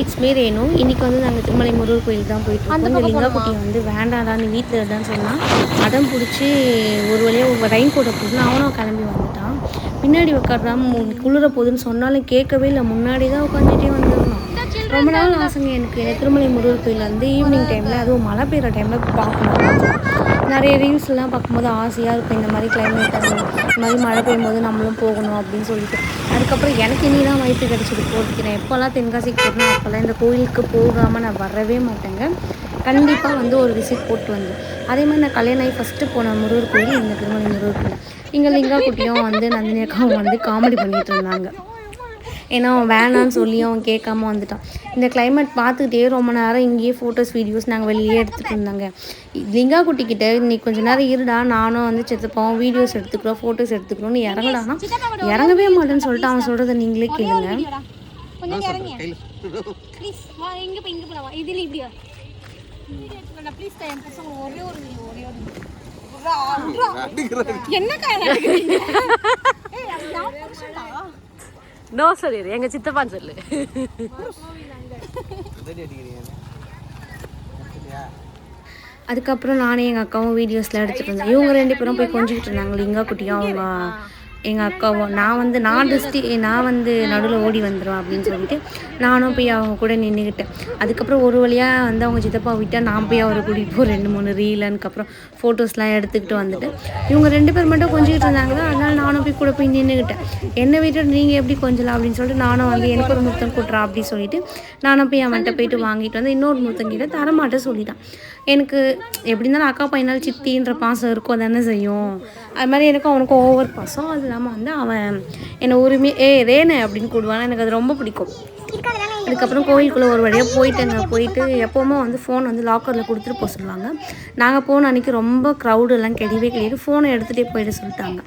It's me Renu. இன்றைக்கி வந்து நாங்கள் திருமலை முருகர் கோயிலுக்கு தான் போயிட்டுருக்கோம். இந்த லிங்காக்குட்டியை வந்து வேண்டாடா நீ வீட்டில் இருந்தான்னு சொன்னால் அடம் பிடிச்சி ஒரு வழியாக ரெயின் கோட்டை போட்டுன்னு அவனும் கிளம்பி வந்துட்டான். பின்னாடி உட்காடுறான் குளிர போகுதுன்னு சொன்னாலும் கேட்கவே இல்லை. முன்னாடி தான் உட்காந்துட்டே வந்துருந்தான். ரொம்ப நாள் ஆசைங்க எனக்கு திருமலை முருகர் கோயில் வந்து ஈவினிங் டைமில் அதுவும் மழை பெய்கிற டைமில் பார்க்கணும். நிறைய ரீல்ஸ்லாம் பார்க்கும்போது ஆசையாக இருக்கும் இந்த மாதிரி கிளைமேட் இந்த மாதிரி மழை பெய்யும்போது நம்மளும் போகணும் அப்படின்னு சொல்லிட்டு. அதுக்கப்புறம் எனக்கு இனி தான் வாய்ப்பு கிடச்சிது போகிறதுக்கு. நான் எப்போல்லாம் தென்காசிக்கு போகிறேன் அப்போல்லாம் இந்த கோயிலுக்கு போகாமல் நான் வரவே மாட்டேங்க. கண்டிப்பாக வந்து ஒரு விசிட் போட்டு வந்தேன். அதே மாதிரி நான் கல்யாணம் ஆகி ஃபஸ்ட்டு போன முருகர் கோயில் இந்த திருமலை முருகர் கோயில். இங்கே லிங்காக்குட்டியும் வந்து நந்தினி அக்காவும் வந்து காமெடி பண்ணிகிட்டு இருந்தாங்க. ஏன்னா அவன் வேணான்னு சொல்லி அவன் கேட்காம வந்துட்டான். இந்த கிளைமேட் பார்த்துக்கிட்டே ரொம்ப நேரம் இங்கேயே ஃபோட்டோஸ் வீடியோஸ் நாங்கள் வெளியே எடுத்துகிட்டு இருந்தாங்க. லிங்காக்குட்டிக்கிட்ட இன்னைக்கு கொஞ்சம் நேரம் இருடா நானும் வந்து செத்துப்போம் வீடியோஸ் எடுத்துக்கிறோம் ஃபோட்டோஸ் எடுத்துக்கிறோன்னு இறங்கடானா இறங்கவே மாட்டேன்னு சொல்லிட்டு அவன் சொல்கிறத நீங்களே கேளுங்க. நோ சொல்லிடு எங்க சித்தப்பான்னு சொல்லு. அதுக்கப்புறம் நானே எங்கள் அக்காவும் வீடியோஸ்லாம் எடுத்துகிட்டு இருந்தேன். இவங்க 2 பேரும் போய் கொஞ்சிக்கிட்டு இருந்தாங்க லிங்காக்குட்டியும் அவங்க எங்கள் அக்காவும். நான் வந்து நடுவில் ஓடி வந்துடுவேன் அப்படின்னு சொல்லிட்டு நானும் போய் அவங்க கூட நின்றுக்கிட்டேன். அதுக்கப்புறம் ஒரு வழியாக வந்து அவங்க சித்தப்பா விட்டால் நான் போய் அவரை கூட்டிகிட்டு போய் 2-3 ரீலனுக்கப்புறம் ஃபோட்டோஸ்லாம் எடுத்துக்கிட்டு வந்துட்டு இவங்க 2 பேர் மட்டும் கொஞ்சிக்கிட்டு இருந்தாங்களா. அதனால் நானும் போய் கூட போய் நின்றுக்கிட்டேன். என்னை விட்டுட்டு நீங்கள் எப்படி கொஞ்சலாம் அப்படின்னு சொல்லிட்டு நானும் வந்து எனக்கு ஒரு முத்தம் கொடுறா அப்படின்னு சொல்லிட்டு நானும் போய் அவன்கிட்ட போயிட்டு வாங்கிட்டு வந்து இன்னொரு முத்தம் கிட்ட தரமாட்டேன் சொல்லிட்டான். எனக்கு எப்படி இருந்தாலும் அக்கா பையனால் சித்தின்ற பாசம் இருக்கும் தானே செய்யும். அது மாதிரி எனக்கும் அவனுக்கும் ஓவர் பாசம். அது இல்லாமல் வந்து அவன் என்னை உரிமையே ரேனு அப்படின்னு கூடுவான். எனக்கு அது ரொம்ப பிடிக்கும். அதுக்கப்புறம் கோயிலுக்குள்ளே ஒரு வழியாக போயிட்டு எப்போவுமே வந்து ஃபோன் வந்து லாக்கரில் கொடுத்துட்டு போக சொல்லுவாங்க. நாங்கள் போன அன்றைக்கி ரொம்ப க்ரௌடெல்லாம் கிடையாது. ஃபோனை எடுத்துகிட்டே போயிட்டு சொல்லிட்டாங்க.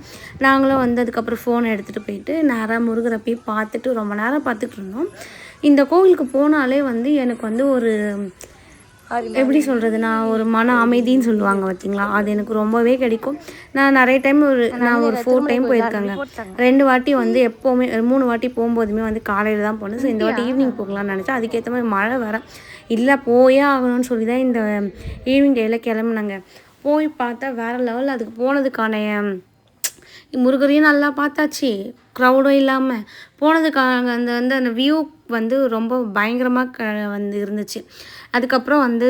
நாங்களும் வந்து அதுக்கப்புறம் ஃபோனை எடுத்துகிட்டு போயிட்டு நேராக முருகரை போய் பார்த்துட்டு ரொம்ப நேரம் பார்த்துட்டு இருந்தோம். இந்த கோவிலுக்கு போனாலே வந்து எனக்கு வந்து ஒரு எப்படி சொல்கிறது நான் ஒரு மன அமைதின்னு சொல்லுவாங்க பார்த்தீங்களா, அது எனக்கு ரொம்பவே கிடைக்கும். நான் நிறைய டைம் நான் ஒரு 4 டைம் போயிருக்கேங்க. 2 வாட்டி வந்து எப்போவுமே 3 வாட்டி போகும்போதுமே வந்து காலையில் தான் போனேன். ஸோ இந்த வாட்டி ஈவினிங் போகலான்னு நினச்சேன். அதுக்கேற்ற மாதிரி மழை வர இல்லை போயே ஆகணும்னு சொல்லி தான் இந்த ஈவினிங் டேயில் கிளம்புனாங்க. போய் பார்த்தா வேறு லெவலில் அதுக்கு போனதுக்கான முருகரையும் நல்லா பார்த்தாச்சு, க்ரௌடும் இல்லாமல் போனதுக்காக அந்த வியூ வந்து ரொம்ப பயங்கரமாக வந்து இருந்துச்சு. அதுக்கப்புறம் வந்து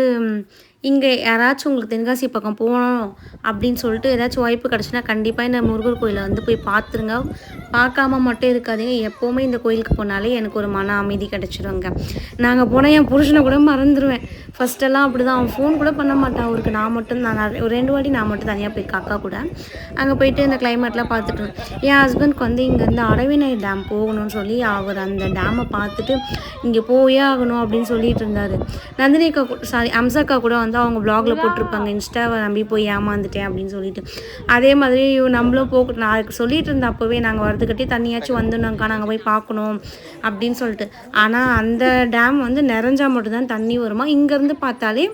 இங்கே யாராச்சும் உங்களுக்கு தென்காசி பக்கம் போகணும் அப்படின்னு சொல்லிட்டு ஏதாச்சும் வாய்ப்பு கிடச்சுன்னா கண்டிப்பாக இந்த முருகர் கோயிலை வந்து போய் பார்த்துருங்க. பார்க்காம மட்டும் இருக்காதீங்க. எப்போவுமே இந்த கோயிலுக்கு போனாலே எனக்கு ஒரு மன அமைதி கிடச்சிருங்க. நாங்கள் போனால் என் புருஷனை கூட மறந்துடுவேன். ஃபஸ்ட்டெல்லாம் அப்படி தான். அவன் ஃபோன் கூட பண்ண மாட்டான். அவருக்கு நான் ஒரு 2 வாட்டி நான் மட்டும் தனியாக போய் அக்கா கூட அங்கே போயிட்டு இந்த கிளைமேட்லாம் பார்த்துட்டு என் ஹஸ்பண்ட்க்கு வந்து இங்கேருந்து அரவிநய் டேம் போகணும்னு சொல்லி அவர் அந்த டேமை பார்த்துட்டு இங்கே போயே ஆகணும் அப்படின்னு சொல்லிட்டு இருந்தார். நந்தினி அக்கா அம்சாக்கா கூட வந்து அவங்க ப்ளாகில் போட்டிருப்பாங்க இன்ஸ்டாவை நம்பி போய் ஏமாந்துட்டேன் அப்படின்னு சொல்லிட்டு. அதே மாதிரி நம்மளும் நான் அதுக்கு சொல்லிட்டு இருந்தேன் அப்போவே நாங்கள் வரதுக்கிட்டே தண்ணியாச்சும் வந்துடணும்க்கா நாங்கள் போய் பார்க்கணும் அப்படின்னு சொல்லிட்டு. ஆனால் அந்த டேம் வந்து நிறைஞ்சால் மட்டும்தான் தண்ணி வருமா. இங்கேருந்து பார்த்தாலே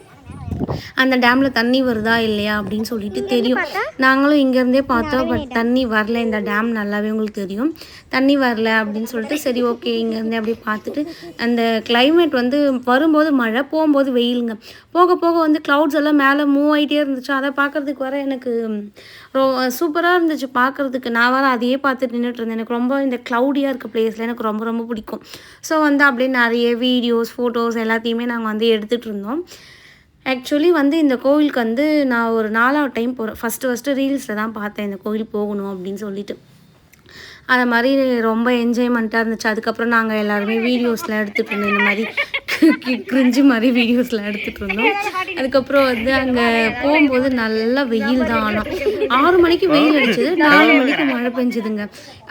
அந்த டேமில் தண்ணி வருதா இல்லையா அப்படின்னு சொல்லிட்டு தெரியும். நாங்களும் இங்கேருந்தே பார்த்தோம். பட் தண்ணி வரல. இந்த டேம் நல்லாவே உங்களுக்கு தெரியும் தண்ணி வரல அப்படின்னு சொல்லிட்டு சரி ஓகே இங்கேருந்தே அப்படியே பார்த்துட்டு அந்த கிளைமேட் வந்து வரும்போது மழை போகும்போது வெயிலுங்க. போக போக வந்து க்ளவுட்ஸ் எல்லாம் மேலே மூவ் ஆகிட்டே இருந்துச்சு. அதை பார்க்குறதுக்கு வர எனக்கு சூப்பராக இருந்துச்சு பார்க்குறதுக்கு. நான் வர அதையே பார்த்துட்டு நின்றுட்டு இருந்தேன். எனக்கு ரொம்ப இந்த க்ளவுடியாக இருக்க பிளேஸில் எனக்கு ரொம்ப ரொம்ப பிடிக்கும். ஸோ வந்து அப்படியே நிறைய வீடியோஸ் ஃபோட்டோஸ் எல்லாத்தையுமே நாங்கள் வந்து எடுத்துகிட்டு இருந்தோம். ஆக்சுவலி வந்து இந்த கோவிலுக்கு வந்து நான் ஒரு 4வது டைம் போகிறேன். ஃபஸ்ட்டு ரீல்ஸில் தான் பார்த்தேன் இந்த கோவில் போகணும் அப்படின்னு சொல்லிட்டு. அது மாதிரி ரொம்ப என்ஜாய்மெண்ட்டாக இருந்துச்சு. அதுக்கப்புறம் நாங்கள் எல்லாருமே வீடியோஸ்லாம் எடுத்துகிட்டு இருந்தோம். இந்த மாதிரி கிரிஞ்சு மாதிரி வீடியோஸ்லாம் எடுத்துகிட்டு இருந்தோம். அதுக்கப்புறம் வந்து அங்கே போகும்போது நல்லா வெயில் தான். ஆனால் 6 மணிக்கு வெயில் அடிச்சது, 4 மணிக்கு மழை பெஞ்சுதுங்க.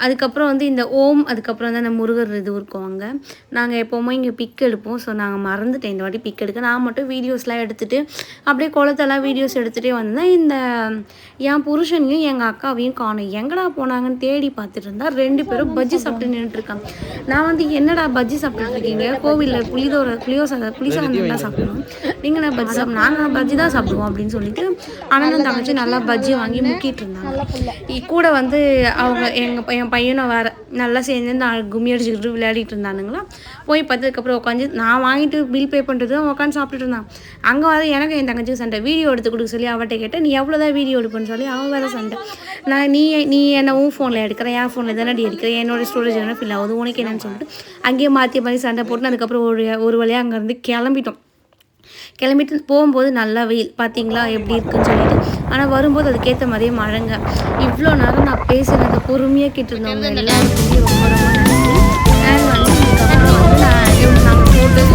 அதுக்கப்புறம் வந்து இந்த அதுக்கப்புறம் வந்து அந்த முருகர் இது இருக்கும் அங்கே. நாங்கள் எப்போவுமே இங்கே பிக் எடுப்போம். ஸோ நாங்கள் மறந்துட்டேன் இந்த வாட்டி பிக் எடுக்க. நான் மட்டும் வீடியோஸ்லாம் எடுத்துகிட்டு அப்படியே குளத்தெல்லாம் வீடியோஸ் எடுத்துகிட்டே வந்தேன். இந்த என் புருஷனையும் எங்கள் அக்காவையும் காணும். எங்கடா போனாங்கன்னு தேடி பார்த்துட்டு இருந்தா 2 பேரும் பஜ்ஜி சாப்பிட்டு நின்றுட்டுருக்காங்க. நான் வந்து என்னடா பஜ்ஜி சாப்பிட்டுட்டு இருக்கீங்க, கோவிலில் புளிசாதம் தான் சாப்பிடுவோம், நீங்கள் நான் பஜ்ஜி நாங்கள் பஜ்ஜி தான் சாப்பிடுவோம் அப்படின்னு சொல்லிட்டு அண்ணன் தங்கச்சி நல்லா பஜ்ஜி வாங்கி சொல்லி முக்கிட்டு இருந்தாங்க. கூட வந்து அவங்க என் பையனும் வேறு நல்லா சேர்ந்து நான் கும்மி அடிச்சுக்கிட்டு விளையாடிட்டு இருந்தானுங்களா. போய் பார்த்ததுக்கப்புறம் உட்காந்து நான் வாங்கிட்டு பில் பே பண்ணுறது உட்காந்து சாப்பிட்டுட்டு இருந்தான். அங்கே வர எனக்கு என் தங்கச்சிக்கு சண்டை. வீடியோ எடுத்து கொடுக்க சொல்லி அவட்ட கேட்டேன். நீ எவ்வளோதான் வீடியோ எடுப்பேன்னு சொல்லி அவன் வேறு சண்டை. நீ என்ன உன் ஃபோனில் எடுக்கிறேன், என் ஃபோனில் தானே எடுக்கிறேன், என்னோட ஸ்டோரேஜ் என்ன ஃபில் ஆகுது, உனக்கு என்னன்னு சொல்லிட்டு அங்கேயே மாற்றி சண்டை போட்டு அதுக்கப்புறம் ஒரு வழியாக அங்கேருந்து கிளம்பிட்டு போகும்போது நல்லா வெயில் பார்த்தீங்களா எப்படி இருக்குன்னு சொல்லிட்டு. ஆனால் வரும்போது அதுக்கேற்ற மாதிரியே மழைங்க. இவ்வளோ நேரம் நான் பேசுகிறத பொறுமையாக கேட்டிருந்தவங்க எல்லாருக்குமே ரொம்ப ரொம்ப நன்றி. அண்ட் வந்து இதுக்கப்புறம் வந்து நாங்கள் ஃபோட்டோஸ்